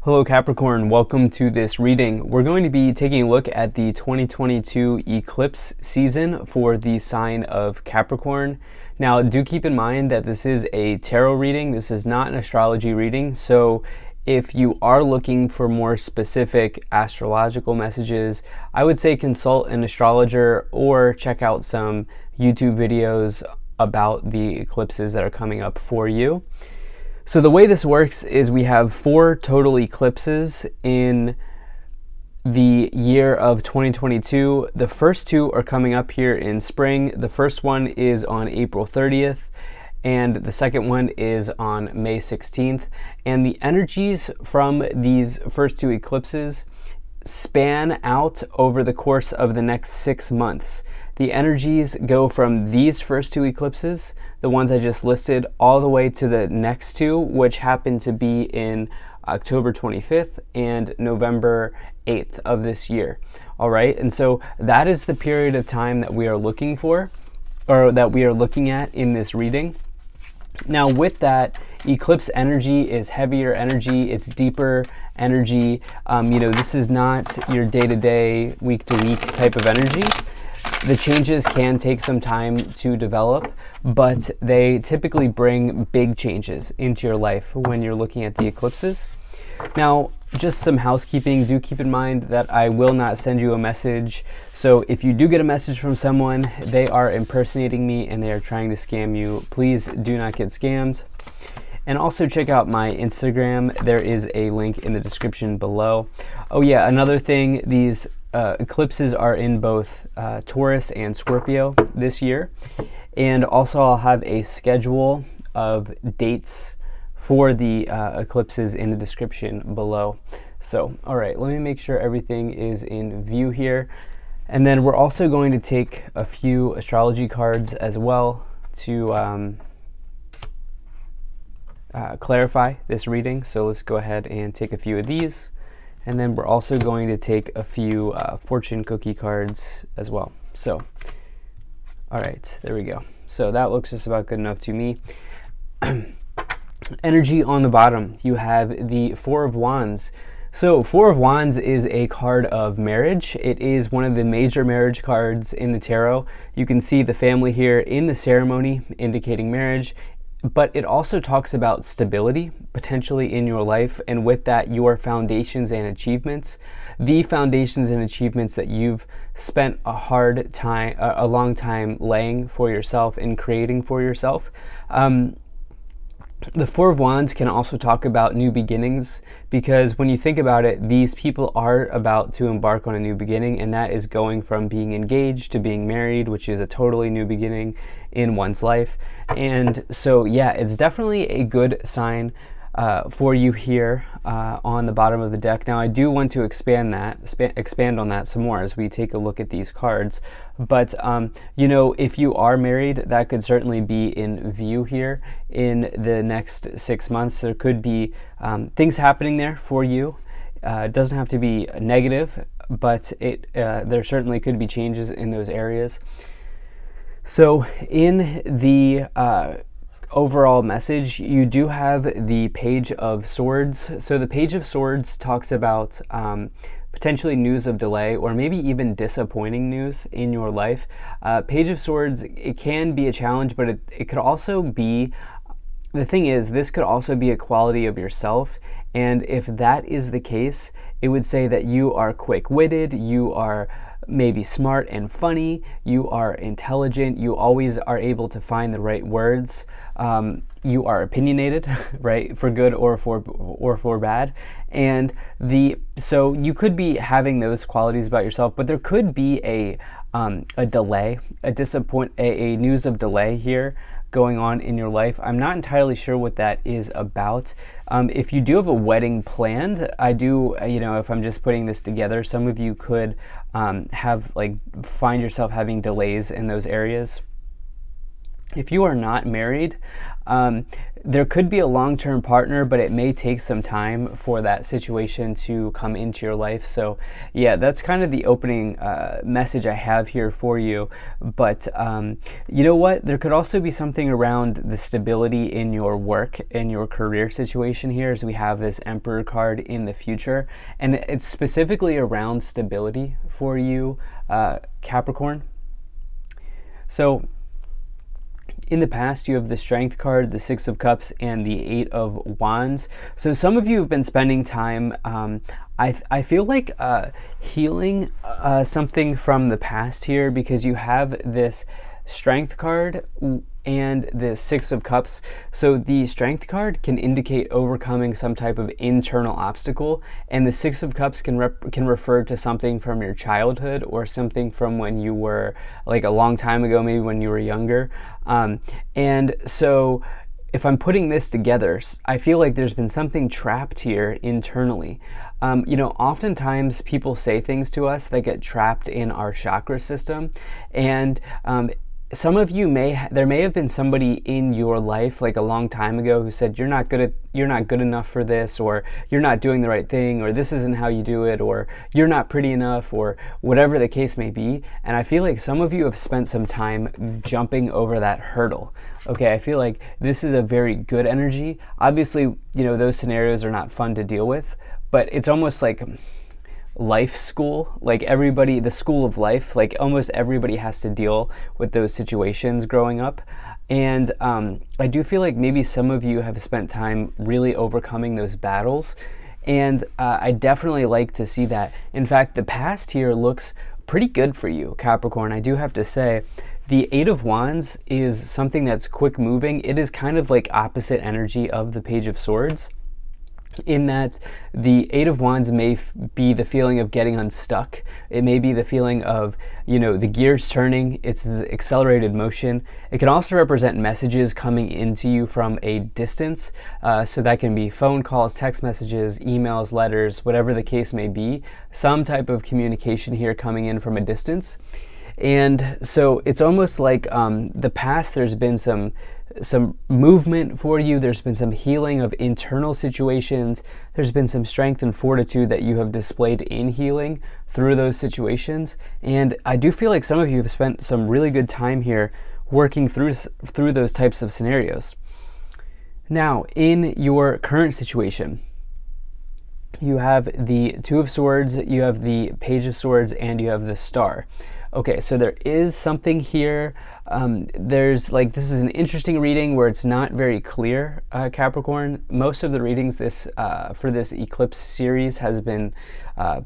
Hello Capricorn, welcome to this reading. We're going to be taking a look at the 2022 eclipse season for the sign of Capricorn. Now, do keep in mind that this is a tarot reading. This is not an astrology reading. So if you are looking for more specific astrological messages, I would say consult an astrologer or check out some YouTube videos about the eclipses that are coming up for you. So the way this works is we have 4 total eclipses in the year of 2022. The first 2 are coming up here in spring. The first one is on April 30th, and the second one is on May 16th. And the energies from these first 2 eclipses span out over the course of the next 6 months. The energies go from these first 2 eclipses, the ones I just listed, all the way to the next 2, which happen to be in October 25th and November 8th of this year. All right, and so that is the period of time that we are looking for, or that we are looking at in this reading. Now with that, eclipse energy is heavier energy, it's deeper energy. This is not your day-to-day, week-to-week type of energy. The changes can take some time to develop, but they typically bring big changes into your life when you're looking at the eclipses. Now, just some housekeeping. Do keep in mind that I will not send you a message. So if you do get a message from someone, they are impersonating me and they are trying to scam you. Please do not get scammed. And also check out my Instagram. There is a link in the description below. Oh yeah, another thing, these eclipses are in both Taurus and Scorpio this year. And also I'll have a schedule of dates for the eclipses in the description below. So, all right, let me make sure everything is in view here. And then we're also going to take a few astrology cards as well to clarify this reading. So let's go ahead and take a few of these. And then we're also going to take a few fortune cookie cards as well. So, all right, there we go. So that looks just about good enough to me. Energy on the bottom, you have the 4 of Wands. So 4 of Wands is a card of marriage. It is one of the major marriage cards in the tarot. You can see the family here in the ceremony indicating marriage. But it also talks about stability potentially in your life, and with that, your foundations and achievements. The foundations and achievements that you've spent a long time laying for yourself and creating for yourself. The 4 of Wands can also talk about new beginnings, because when you think about it, these people are about to embark on a new beginning, and that is going from being engaged to being married, which is a totally new beginning in one's life. And so, yeah, it's definitely a good sign for you here on the bottom of the deck. Now, I do want to expand on that some more as we take a look at these cards. But, if you are married, that could certainly be in view here in the next 6 months. There could be things happening there for you. It doesn't have to be negative, but there certainly could be changes in those areas. So in the overall message, you do have the Page of Swords. So the Page of Swords talks about potentially news of delay, or maybe even disappointing news in your life. Page of Swords, it can be a challenge, but it could also be, the thing is, this could also be a quality of yourself. And if that is the case, it would say that you are quick-witted, you are maybe smart and funny, you are intelligent, you always are able to find the right words, you are opinionated, right, for good or for bad. And so you could be having those qualities about yourself, but there could be a delay, a news of delay here going on in your life. I'm not entirely sure what that is about. If you do have a wedding planned, I do, if I'm just putting this together, some of you could find yourself having delays in those areas. If you are not married, there could be a long-term partner, but it may take some time for that situation to come into your life. So yeah, that's kind of the opening message I have here for you. But you know what? There could also be something around the stability in your work and your career situation here, as we have this Emperor card in the future. And it's specifically around stability for you, Capricorn. So in the past, you have the Strength card, the Six of Cups, and the Eight of Wands. So some of you have been spending time, I feel like healing something from the past here, because you have this Strength card and the Six of Cups. So the Strength card can indicate overcoming some type of internal obstacle, and the Six of Cups can refer to something from your childhood or something from when you were, like, a long time ago, maybe when you were younger. And so if I'm putting this together, I feel like there's been something trapped here internally. You know, oftentimes people say things to us that get trapped in our chakra system, and some of you there may have been somebody in your life, like a long time ago, who said you're not good enough for this, or you're not doing the right thing, or this isn't how you do it, or you're not pretty enough, or whatever the case may be. And I feel like some of you have spent some time jumping over that hurdle. Okay, I feel like this is a very good energy. Obviously, you know, those scenarios are not fun to deal with, but it's almost like life school, like everybody, the school of life, like almost everybody has to deal with those situations growing up. And I do feel like maybe some of you have spent time really overcoming those battles, and I definitely like to see that. In fact, the past here looks pretty good for you, Capricorn. I do have to say, the Eight of Wands is something that's quick moving. It is kind of like opposite energy of the Page of Swords, in that the Eight of Wands may be the feeling of getting unstuck. It may be the feeling of, you know, the gears turning. It's accelerated motion. It can also represent messages coming into you from a distance. So that can be phone calls, text messages, emails, letters, whatever the case may be. Some type of communication here coming in from a distance. And so it's almost like the past, there's been some movement for you. There's been some healing of internal situations. There's been some strength and fortitude that you have displayed in healing through those situations. And I do feel like some of you have spent some really good time here working through those types of scenarios. Now, in your current situation, you have the Two of Swords, you have the Page of Swords, and you have the Star. Okay, so there is something here. There's like, this is an interesting reading where it's not very clear, Capricorn. Most of the readings for this eclipse series has been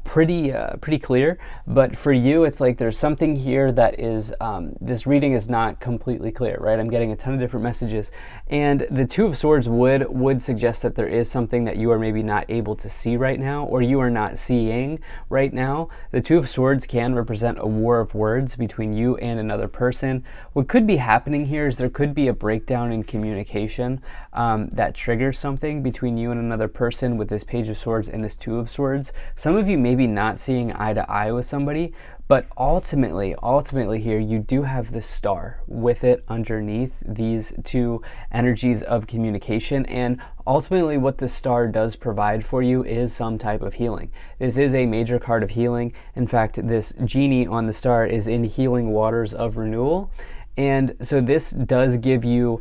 pretty clear, but for you, it's like there's something here that is, this reading is not completely clear, right? I'm getting a ton of different messages, and the Two of Swords would suggest that there is something that you are maybe not able to see right now, or you are not seeing right now. The Two of Swords can represent a war of words between you and another person. What could be happening here is there could be a breakdown in communication that triggers something between you and another person with this Page of Swords and this Two of Swords. Some of you may be not seeing eye to eye with somebody, but ultimately here you do have the Star with it underneath these two energies of communication, and ultimately what the Star does provide for you is some type of healing. This is a major card of healing. In fact, this genie on the Star is in healing waters of renewal, and so this does give you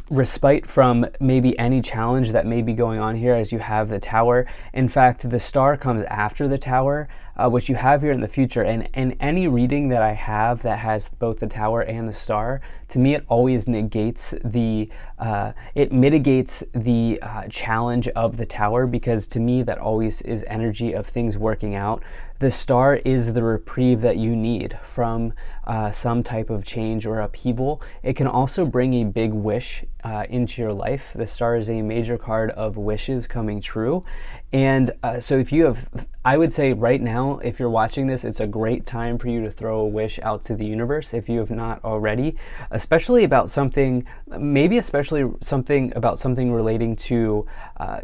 respite from maybe any challenge that may be going on here, as you have the Tower. In fact, the Star comes after the Tower, which you have here in the future. And any reading that I have that has both the Tower and the Star, to me, it always negates it mitigates the challenge of the Tower, because to me, that always is energy of things working out. The Star is the reprieve that you need from some type of change or upheaval. It can also bring a big wish into your life. The Star is a major card of wishes coming true. And so if you have, I would say right now, if you're watching this, it's a great time for you to throw a wish out to the universe if you have not already, especially about something, maybe especially something about something relating to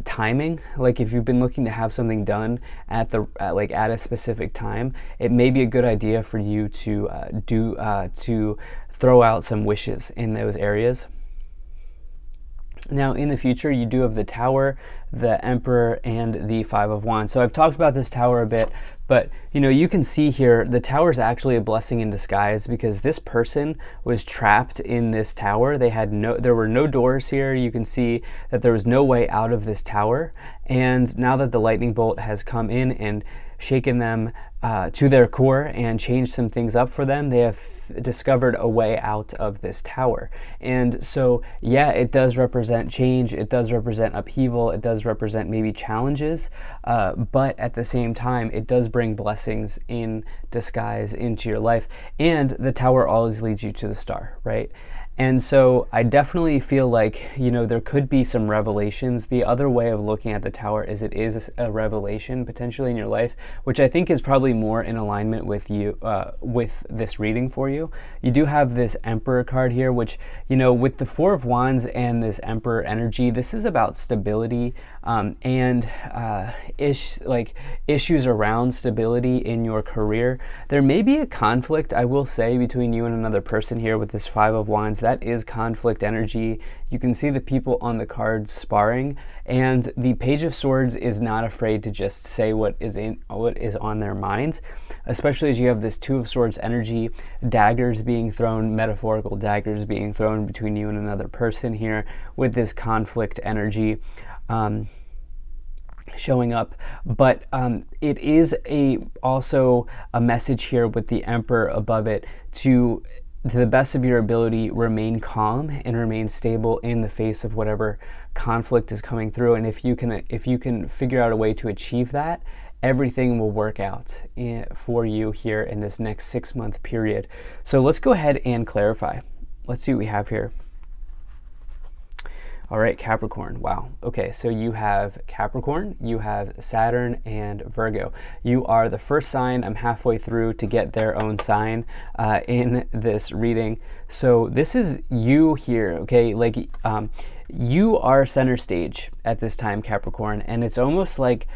timing. Like if you've been looking to have something done at a specific time, it may be a good idea for you to throw out some wishes in those areas. Now, in the future, you do have the Tower, the Emperor, and the Five of Wands. So I've talked about this Tower a bit, but you can see here, the Tower is actually a blessing in disguise, because this person was trapped in this Tower. There were no doors here. You can see that there was no way out of this Tower. And now that the lightning bolt has come in and shaken them to their core and changed some things up for them, they have discovered a way out of this Tower. And so, yeah, it does represent change, it does represent upheaval, it does represent maybe challenges, but at the same time, it does bring blessings in disguise into your life. And the Tower always leads you to the star, right? And so I definitely feel like, there could be some revelations. The other way of looking at the Tower is it is a revelation potentially in your life, which I think is probably more in alignment with you, with this reading for you. You do have this Emperor card here, which, with the Four of Wands and this Emperor energy, this is about stability and issues around stability in your career. There may be a conflict, I will say, between you and another person here with this Five of Wands. That is conflict energy. You can see the people on the cards sparring, and the Page of Swords is not afraid to just say what is on their minds, especially as you have this Two of Swords energy, daggers being thrown, metaphorical daggers being thrown between you and another person here with this conflict energy showing up. But it is also a message here with the Emperor above it to the best of your ability, remain calm and remain stable in the face of whatever conflict is coming through. And if you can figure out a way to achieve that, everything will work out for you here in this next 6-month period. So let's go ahead and clarify. Let's see what we have here. All right, Capricorn. Wow. Okay, so you have Capricorn, you have Saturn, and Virgo. You are the first sign. I'm halfway through to get their own sign in this reading. So this is you here, okay? You are center stage at this time, Capricorn, and it's almost like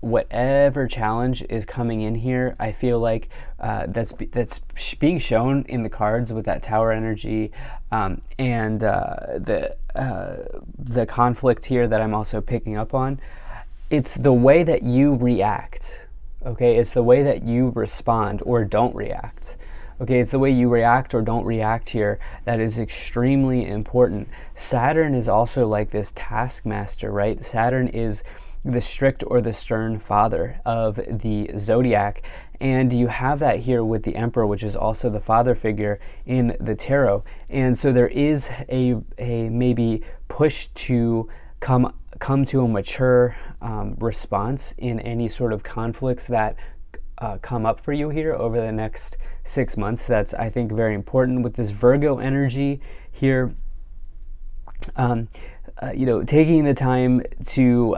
whatever challenge is coming in here, I feel like that's being shown in the cards with that Tower energy and the conflict here that I'm also picking up on. It's the way that you react, okay? It's the way that you respond or don't react. Okay, it's the way you react or don't react here that is extremely important. Saturn is also like this taskmaster, right? Saturn is the strict or the stern father of the zodiac. And you have that here with the Emperor, which is also the father figure in the tarot. And so there is a maybe push to come to a mature response in any sort of conflicts that come up for you here over the next 6 months. That's, I think, very important with this Virgo energy here. Taking the time to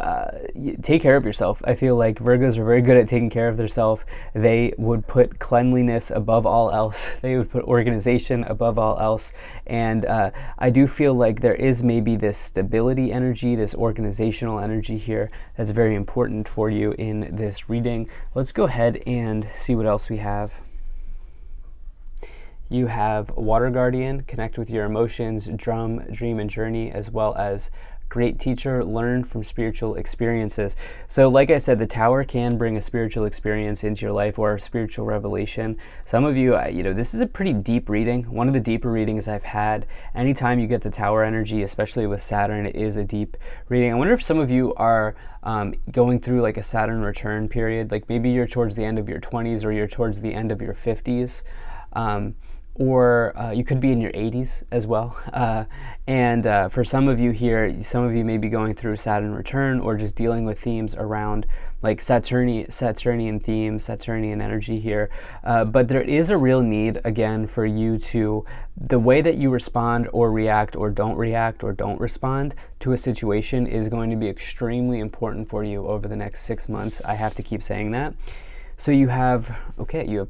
take care of yourself. I feel like Virgos are very good at taking care of themselves. They would put cleanliness above all else. They would put organization above all else. And I do feel like there is maybe this stability energy, this organizational energy here that's very important for you in this reading. Let's go ahead and see what else we have. You have Water Guardian, connect with your emotions, drum, dream, and journey, as well as great teacher, learn from spiritual experiences. So like I said, the Tower can bring a spiritual experience into your life or a spiritual revelation. Some of you, this is a pretty deep reading, one of the deeper readings I've had. Anytime you get the Tower energy, especially with Saturn, it is a deep reading. I wonder if some of you are going through like a Saturn return period, like maybe you're towards the end of your 20s or you're towards the end of your 50s. Or you could be in your 80s as well. And for some of you here, some of you may be going through Saturn return or just dealing with themes around like Saturnian themes, Saturnian energy here. But there is a real need, again, for you to, the way that you respond or react or don't respond to a situation is going to be extremely important for you over the next 6 months. I have to keep saying that. So you have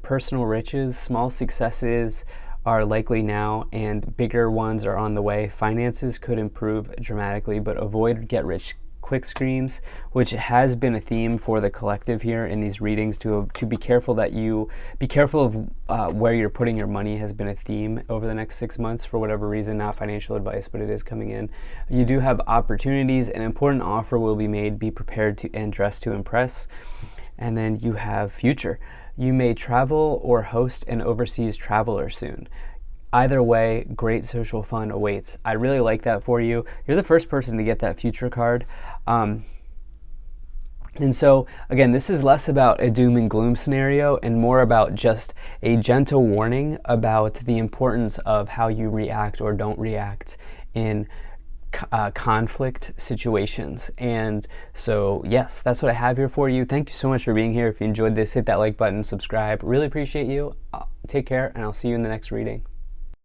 personal riches, small successes are likely now, and bigger ones are on the way. Finances could improve dramatically, but avoid get rich quick screams, which has been a theme for the collective here in these readings. To be careful of where you're putting your money has been a theme over the next 6 months for whatever reason. Not financial advice, but it is coming in. You do have opportunities. An important offer will be made. Be prepared to and dress to impress. And then you have future. You may travel or host an overseas traveler soon. Either way, great social fun awaits. I really like that for you. You're the first person to get that future card. And so, again, this is less about a doom and gloom scenario and more about just a gentle warning about the importance of how you react or don't react in conflict situations. And so, yes, that's what I have here for you. Thank you so much for being here. If you enjoyed this, hit that like button, subscribe. Really appreciate you. Take care, and I'll see you in the next reading.